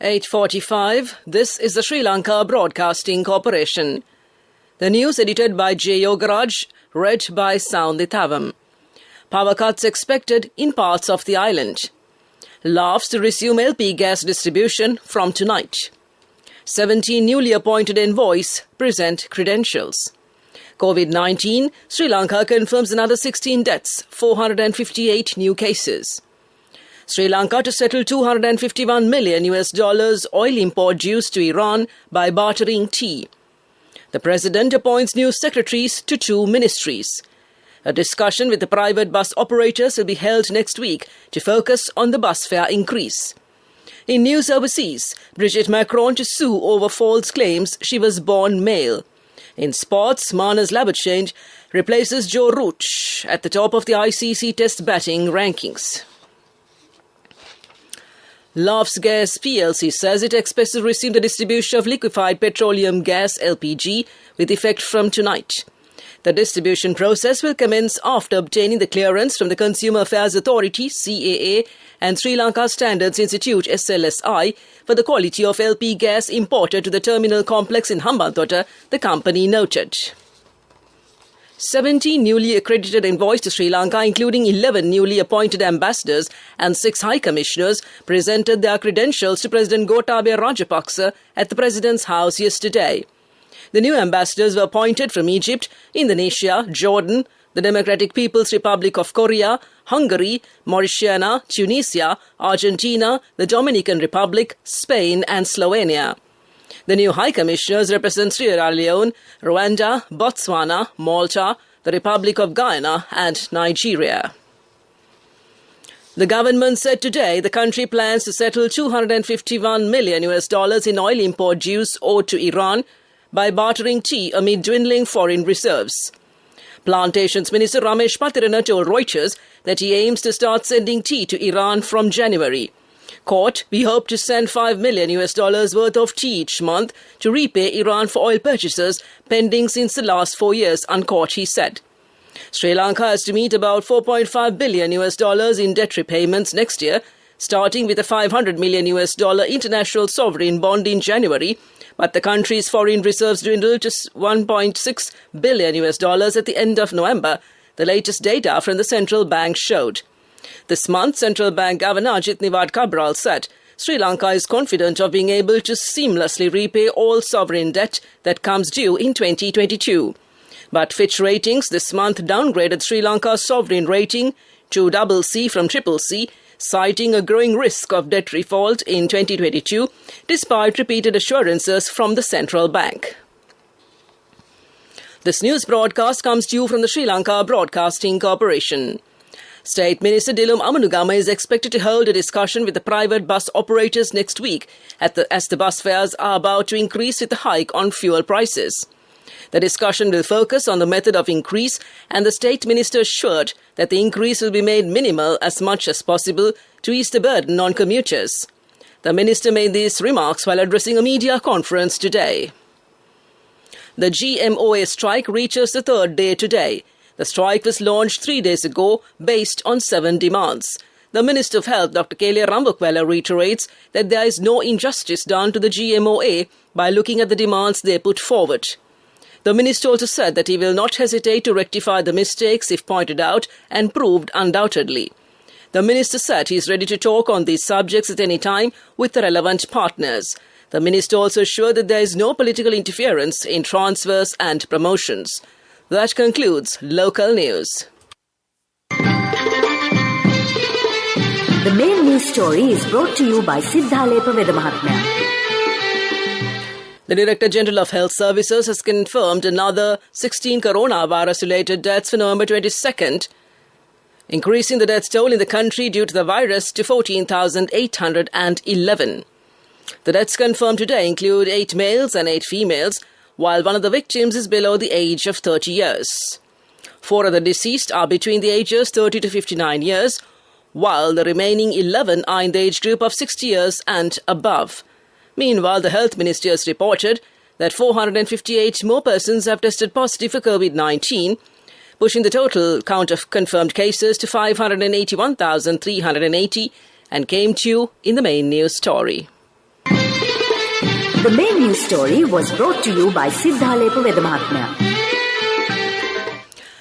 8:45. This is the Sri Lanka Broadcasting Corporation. The news edited by J. Yogaraj, read by Soundithavam. Power cuts expected in parts of the island. Laughs to resume LP gas distribution from tonight. 17 newly appointed envoys present credentials. COVID-19, Sri Lanka confirms another 16 deaths, 458 new cases. Sri Lanka to settle $251 million oil import dues to Iran by bartering tea. The President appoints new secretaries to 2 ministries. A discussion with the private bus operators will be held next week to focus on the bus fare increase. In news overseas, Brigitte Macron to sue over false claims she was born male. In sports, Marnus Labuschagne replaces Joe Root at the top of the ICC Test batting rankings. Laughs Gas plc says it expects to resume the distribution of liquefied petroleum gas LPG with effect from tonight. The distribution process will commence after obtaining the clearance from the Consumer Affairs Authority CAA and Sri Lanka Standards Institute SLSI for the quality of LP gas imported to the terminal complex in Hambantota, the company noted. 17 newly accredited envoys to Sri Lanka, including 11 newly appointed ambassadors and 6 high commissioners, presented their credentials to President Gotabaya Rajapaksa at the President's house yesterday. The new ambassadors were appointed from Egypt, Indonesia, Jordan, the Democratic People's Republic of Korea, Hungary, Mauritania, Tunisia, Argentina, the Dominican Republic, Spain and Slovenia. The new High Commissioners represent Sierra Leone, Rwanda, Botswana, Malta, the Republic of Guyana and Nigeria. The government said today the country plans to settle $251 million in oil import dues owed to Iran by bartering tea amid dwindling foreign reserves. Plantations Minister Ramesh Patirana told Reuters that he aims to start sending tea to Iran from January. Quote, "We hope to send $5 million worth of tea each month to repay Iran for oil purchases pending since the last 4 years," unquote, he said. Sri Lanka has to meet about $4.5 billion in debt repayments next year, starting with a $500 million international sovereign bond in January, but the country's foreign reserves dwindled to $1.6 billion at the end of November, the latest data from the central bank showed. This month, Central Bank Governor Ajit Nivad Cabral said Sri Lanka is confident of being able to seamlessly repay all sovereign debt that comes due in 2022. But Fitch Ratings this month downgraded Sri Lanka's sovereign rating to CC from CCC, citing a growing risk of debt default in 2022, despite repeated assurances from the central bank. This news broadcast comes to you from the Sri Lanka Broadcasting Corporation. State Minister Dilum Amanugama is expected to hold a discussion with the private bus operators next week as the bus fares are about to increase with the hike on fuel prices. The discussion will focus on the method of increase, and the State Minister assured that the increase will be made minimal as much as possible to ease the burden on commuters. The Minister made these remarks while addressing a media conference today. The GMOA strike reaches the 3rd day today. The strike was launched 3 days ago based on 7 demands. The Minister of Health, Dr. Kelly Rambukwala, reiterates that there is no injustice done to the GMOA by looking at the demands they put forward. The Minister also said that he will not hesitate to rectify the mistakes if pointed out and proved undoubtedly. The Minister said he is ready to talk on these subjects at any time with the relevant partners. The Minister also assured that there is no political interference in transfers and promotions. That concludes local news. The main news story is brought to you by Siddhalepa Vedamahatmya. The Director General of Health Services has confirmed another 16 coronavirus-related deaths for November 22nd, increasing the death toll in the country due to the virus to 14,811. The deaths confirmed today include 8 males and 8 females, while one of the victims is below the age of 30 years. 4 of the deceased are between the ages 30 to 59 years, while the remaining 11 are in the age group of 60 years and above. Meanwhile, the Health Ministry has reported that 458 more persons have tested positive for COVID-19, pushing the total count of confirmed cases to 581,380, and came to you in the main news story. The main news story was brought to you by Siddhalepa Vedamahatmya.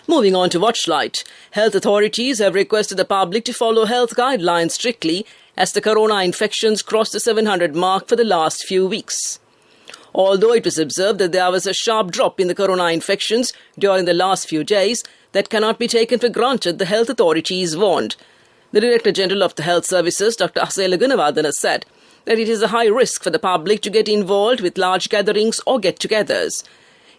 Moving on to Watchlight. Health authorities have requested the public to follow health guidelines strictly as the corona infections crossed the 700 mark for the last few weeks. Although it was observed that there was a sharp drop in the corona infections during the last few days, that cannot be taken for granted, the health authorities warned. The Director General of the Health Services, Dr. Asela Gunawardena, said that it is a high risk for the public to get involved with large gatherings or get-togethers.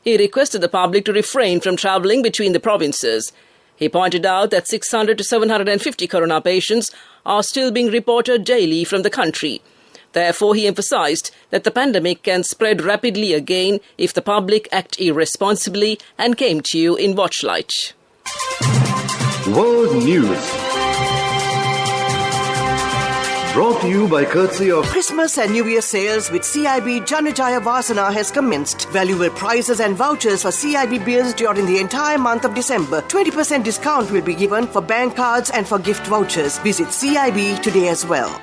He requested the public to refrain from travelling between the provinces. He pointed out that 600 to 750 corona patients are still being reported daily from the country. Therefore, he emphasised that the pandemic can spread rapidly again if the public act irresponsibly, and came to you in Watchlight. World News. Brought to you by courtesy of Christmas and New Year sales with CIB Janajaya Vasana has commenced. Valuable prizes and vouchers for CIB bills during the entire month of December. 20% discount will be given for bank cards and for gift vouchers. Visit CIB today as well.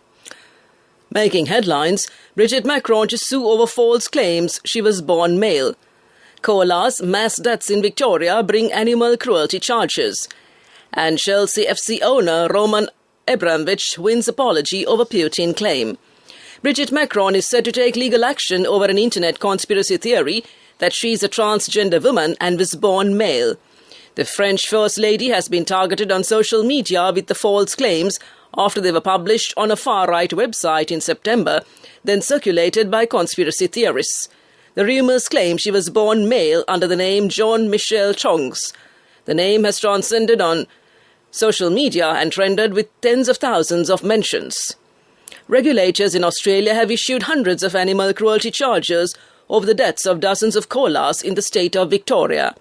Making headlines, Brigitte Macron to sue over false claims she was born male. Koala's mass deaths in Victoria bring animal cruelty charges. And Chelsea FC owner Roman Abramovich wins apology over Putin claim. Brigitte Macron is said to take legal action over an internet conspiracy theory that she is a transgender woman and was born male. The French First Lady has been targeted on social media with the false claims after they were published on a far-right website in September, then circulated by conspiracy theorists. The rumours claim she was born male under the name Jean-Michel Tongs. The name has transcended on social media and trended with tens of thousands of mentions. Regulators in Australia have issued hundreds of animal cruelty charges over the deaths of dozens of koalas in the state of Victoria.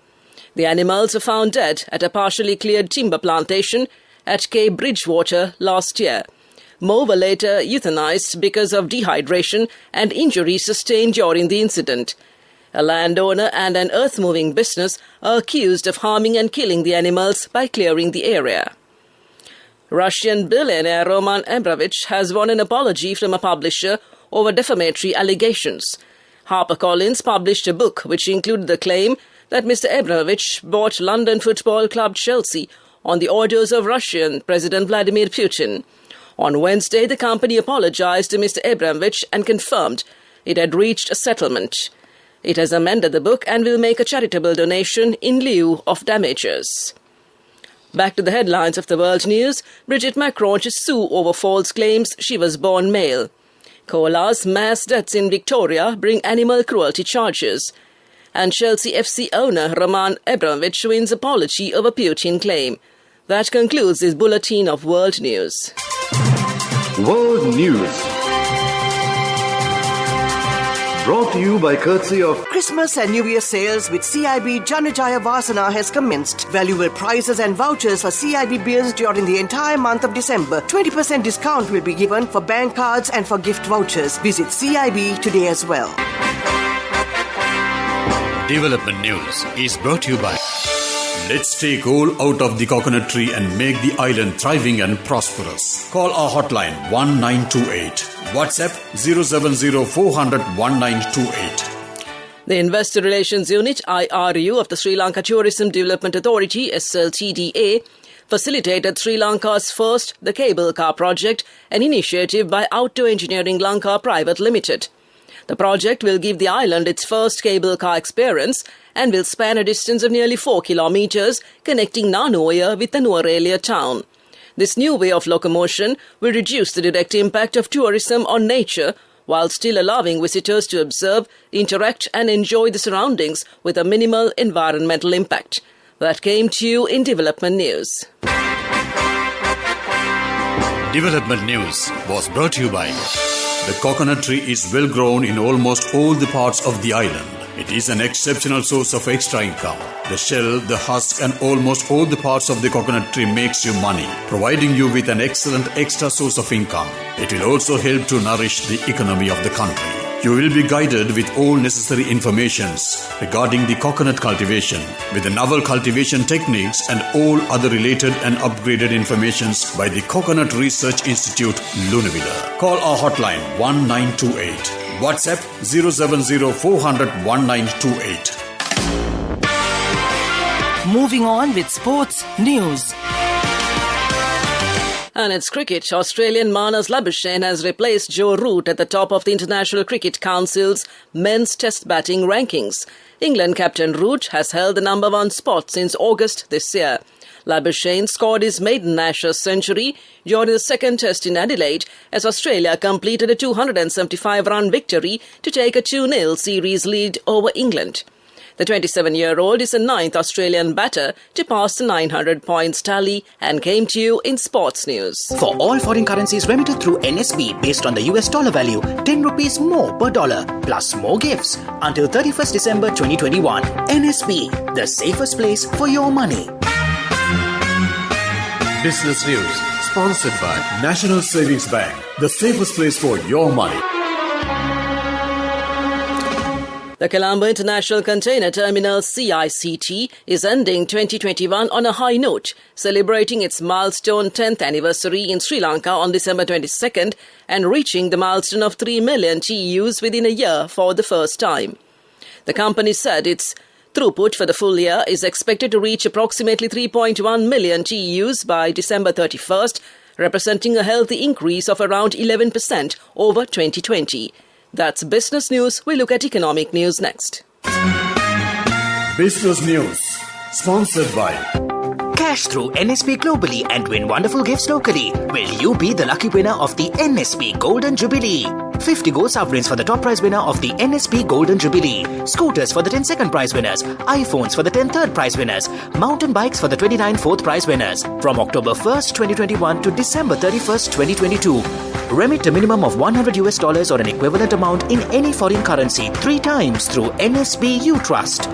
The animals were found dead at a partially cleared timber plantation at Cape Bridgewater last year. More were later euthanized because of dehydration and injuries sustained during the incident. A landowner and an earth-moving business are accused of harming and killing the animals by clearing the area. Russian billionaire Roman Abramovich has won an apology from a publisher over defamatory allegations. HarperCollins published a book which included the claim that Mr. Abramovich bought London football club Chelsea on the orders of Russian President Vladimir Putin. On Wednesday, the company apologized to Mr. Abramovich and confirmed it had reached a settlement. It has amended the book and will make a charitable donation in lieu of damages. Back to the headlines of the world news. Brigitte Macron to sue over false claims she was born male. Koala's mass deaths in Victoria bring animal cruelty charges. And Chelsea FC owner Roman Abramovich wins apology over Putin claim. That concludes this bulletin of world news. World News. Brought to you by courtesy of Christmas and New Year sales with CIB Janajaya Vasana has commenced. Valuable prizes and vouchers for CIB bills during the entire month of December. 20% discount will be given for bank cards and for gift vouchers. Visit CIB today as well. Development News is brought to you by Let's take all out of the coconut tree and make the island thriving and prosperous. Call our hotline 1928. WhatsApp 070 400 1928. The Investor Relations Unit, IRU, of the Sri Lanka Tourism Development Authority, SLTDA, facilitated Sri Lanka's first The Cable Car Project, an initiative by Outdoor Engineering Lanka Private Limited. The project will give the island its first cable car experience and will span a distance of nearly 4 kilometres, connecting Nanoya with the Nuwara town. This new way of locomotion will reduce the direct impact of tourism on nature while still allowing visitors to observe, interact and enjoy the surroundings with a minimal environmental impact. That came to you in Development News. Development News was brought to you by the coconut tree is well grown in almost all the parts of the island. It is an exceptional source of extra income. The shell, the husk and almost all the parts of the coconut tree makes you money, providing you with an excellent extra source of income. It will also help to nourish the economy of the country. You will be guided with all necessary informations regarding the coconut cultivation, with the novel cultivation techniques and all other related and upgraded informations by the Coconut Research Institute, Lunavilla. Call our hotline 1928. WhatsApp 070-400-1928. Moving on with sports news. And it's cricket. Australian Marnus Labuschagne has replaced Joe Root at the top of the International Cricket Council's men's test batting rankings. England captain Root has held the number one spot since August this year. Labuschagne scored his maiden Ashes century during the second test in Adelaide as Australia completed a 275-run victory to take a 2-0 series lead over England. The 27-year-old is the ninth Australian batter to pass the 900 points tally and came to you in sports news. For all foreign currencies remitted through NSB based on the US dollar value, 10 rupees more per dollar plus more gifts until 31st December 2021. NSB, the safest place for your money. Business News, sponsored by National Savings Bank, the safest place for your money. The Colombo International Container Terminal CICT is ending 2021 on a high note, celebrating its milestone 10th anniversary in Sri Lanka on December 22nd and reaching the milestone of 3 million TEUs within a year for the first time. The company said its throughput for the full year is expected to reach approximately 3.1 million TEUs by December 31st, representing a healthy increase of around 11% over 2020. That's business news. We look at economic news next. Business News, sponsored by Cash through NSB globally and win wonderful gifts locally. Will you be the lucky winner of the NSB Golden Jubilee? 50 gold sovereigns for the top prize winner of the NSB Golden Jubilee. Scooters for the 10 second prize winners. iPhones for the 10 third prize winners. Mountain bikes for the 29 fourth prize winners. From October 1st, 2021 to December 31st, 2022. Remit a minimum of $100 or an equivalent amount in any foreign currency 3 times through NSB U Trust.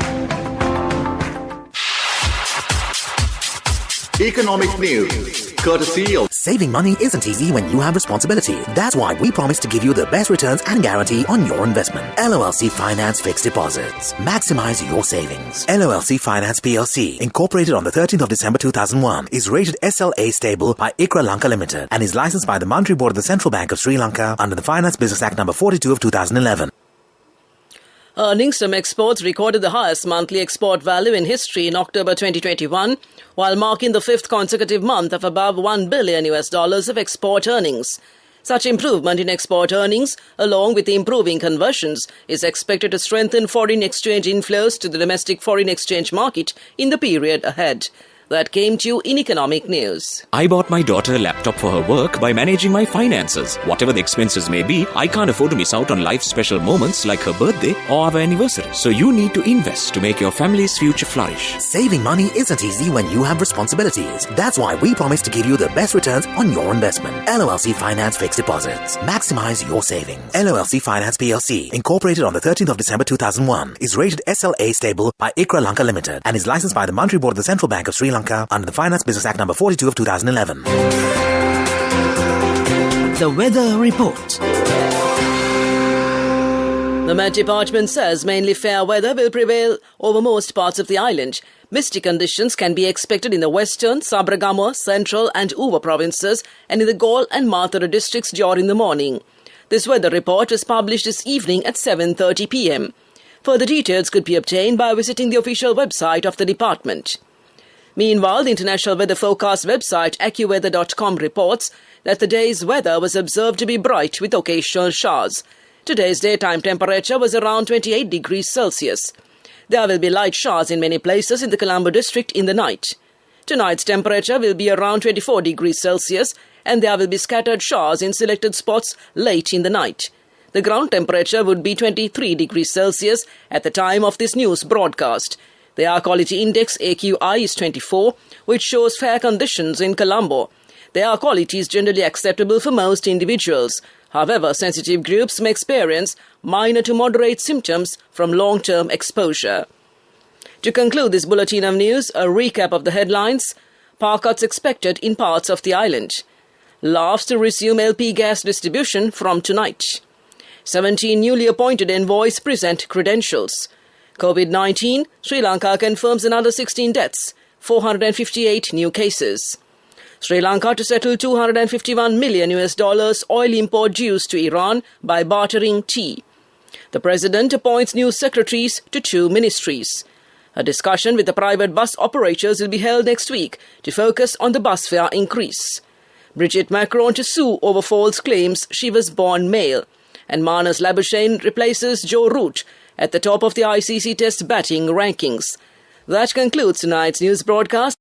Economic News, courtesy of Saving money isn't easy when you have responsibility. That's why we promise to give you the best returns and guarantee on your investment. LOLC Finance Fixed Deposits. Maximize your savings. LOLC Finance PLC, incorporated on the 13th of December 2001, is rated SLA stable by ICRA Lanka Limited and is licensed by the Monetary Board of the Central Bank of Sri Lanka under the Finance Business Act No. 42 of 2011. Earnings from exports recorded the highest monthly export value in history in October 2021, while marking the 5th consecutive month of above $1 billion of export earnings. Such improvement in export earnings, along with improving conversions, is expected to strengthen foreign exchange inflows to the domestic foreign exchange market in the period ahead. That came to you in economic news. I bought my daughter a laptop for her work by managing my finances. Whatever the expenses may be, I can't afford to miss out on life's special moments like her birthday or our anniversary. So you need to invest to make your family's future flourish. Saving money isn't easy when you have responsibilities. That's why we promise to give you the best returns on your investment. LOLC Finance Fixed Deposits. Maximize your savings. LOLC Finance PLC, incorporated on the 13th of December 2001, is rated SLA stable by ICRA Lanka Limited and is licensed by the Monetary Board of the Central Bank of Sri Lanka under the Finance Business Act No. 42 of 2011. The weather report. The Met Department says mainly fair weather will prevail over most parts of the island. Misty conditions can be expected in the western, Sabragamuwa, central and Uva provinces and in the Galle and Mathura districts during the morning. This weather report was published this evening at 7:30 p.m. Further details could be obtained by visiting the official website of the department. Meanwhile, the international weather forecast website AccuWeather.com reports that the day's weather was observed to be bright with occasional showers. Today's daytime temperature was around 28 degrees Celsius. There will be light showers in many places in the Colombo district in the night. Tonight's temperature will be around 24 degrees Celsius and there will be scattered showers in selected spots late in the night. The ground temperature would be 23 degrees Celsius at the time of this news broadcast. The air quality index AQI is 24, which shows fair conditions in Colombo. The air quality is generally acceptable for most individuals. However, sensitive groups may experience minor to moderate symptoms from long-term exposure. To conclude this bulletin of news, a recap of the headlines. Power cuts expected in parts of the island. Laughs to resume LP gas distribution from tonight. 17 newly appointed envoys present credentials. COVID-19, Sri Lanka confirms another 16 deaths, 458 new cases. Sri Lanka to settle $251 million oil import dues to Iran by bartering tea. The President appoints new secretaries to 2 ministries. A discussion with the private bus operators will be held next week to focus on the bus fare increase. Brigitte Macron to sue over false claims she was born male. And Manas Labuschagne replaces Joe Root at the top of the ICC Test batting rankings. That concludes tonight's news broadcast.